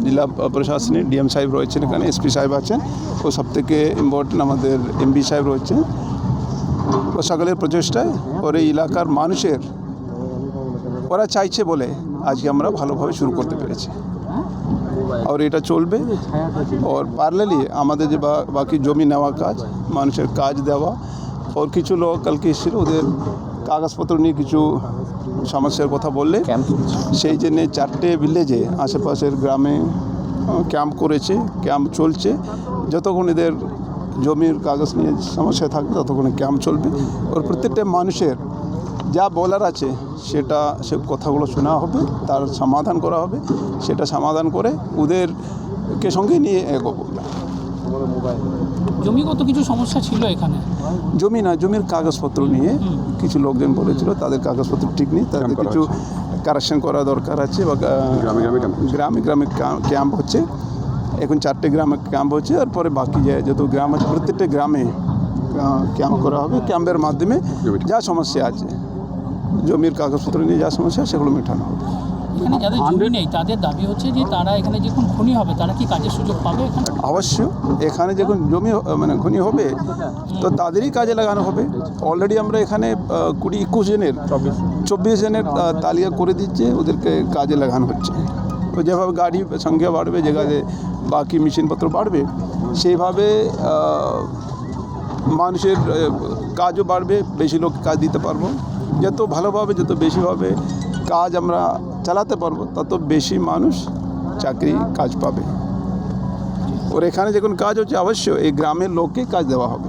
জেলা প্রশাসনে ডিএম সাহেব রয়েছেন, এখানে এসপি সাহেব আছেন, ও সবথেকে ইম্পর্টেন্ট আমাদের এমপি সাহেব রয়েছেন। ও সকলের প্রচেষ্টায় ওর এই এলাকার মানুষের ওরা চাইছে বলে আজকে আমরা ভালোভাবে শুরু করতে পেরেছি, আর এটা চলবে। আর প্যারালালি আমাদের যে বাকি জমি নেওয়া কাজ, মানুষের কাজ দেওয়া, और কিছু লোক কালকে এসেছিল, ওদের কাগজপত্র নিয়ে কিছু সমস্যার কথা বললে সেই জন্যে 4টে ভিলেজে আশেপাশের গ্রামে ক্যাম্প করেছে, ক্যাম্প চলছে। যতক্ষণ এদের জমির কাগজ নিয়ে সমস্যা থাকবে ততক্ষণ ক্যাম্প চলবে। ওর প্রত্যেকটা মানুষের যা বলার আছে সেটা সে কথাগুলো শোনা হবে, তার সমাধান করা হবে, সেটা সমাধান করে ওদেরকে সঙ্গে নিয়ে এগোবো। জমিগত কিছু সমস্যা ছিল এখানে, জমি না, জমির কাগজপত্র নিয়ে কিছু লোকজন বলেছিল তাদের কাগজপত্র ঠিক নেই, তাদের কিছু কারেকশন করা দরকার আছে। বা গ্রামে গ্রামে ক্যাম্প হচ্ছে, এখন 4টে গ্রামে ক্যাম্প হচ্ছে, আর পরে বাকি যত গ্রাম আছে প্রত্যেকটা গ্রামে ক্যাম্প করা হবে। ক্যাম্পের মাধ্যমে যা সমস্যা আছে, জমির কাগজপত্র নিয়ে যা সমস্যা সেগুলো মেটানো হবে। এখানে যাদের জমি নেই তাদের দাবি হচ্ছে যে তারা এখানে যখন খনি হবে তারা কি কাজের সুযোগ পাবে এখানে? অবশ্য এখানে যখন জমি খনি হবে তো তাদেরই কাজে লাগানো হবে। অলরেডি আমরা এখানে 20-21 জনের 24 জনের তালিকা করে দিচ্ছে, ওদেরকে কাজে লাগানো হচ্ছে। তো যেভাবে গাড়ি সংখ্যা বাড়বে, যেখানে বাকি মেশিনপত্র বাড়বে, সেইভাবে মানুষের কাজও বাড়বে, বেশি লোক কাজ দিতে পারবো। যত ভালোভাবে যত বেশিভাবে কাজ আমরা চালাতে পারবো তত বেশি মানুষ চাকরি কাজ পাবে। ওর এখানে যখন কাজ হচ্ছে অবশ্যই এই গ্রামের লোককে কাজ দেওয়া হবে।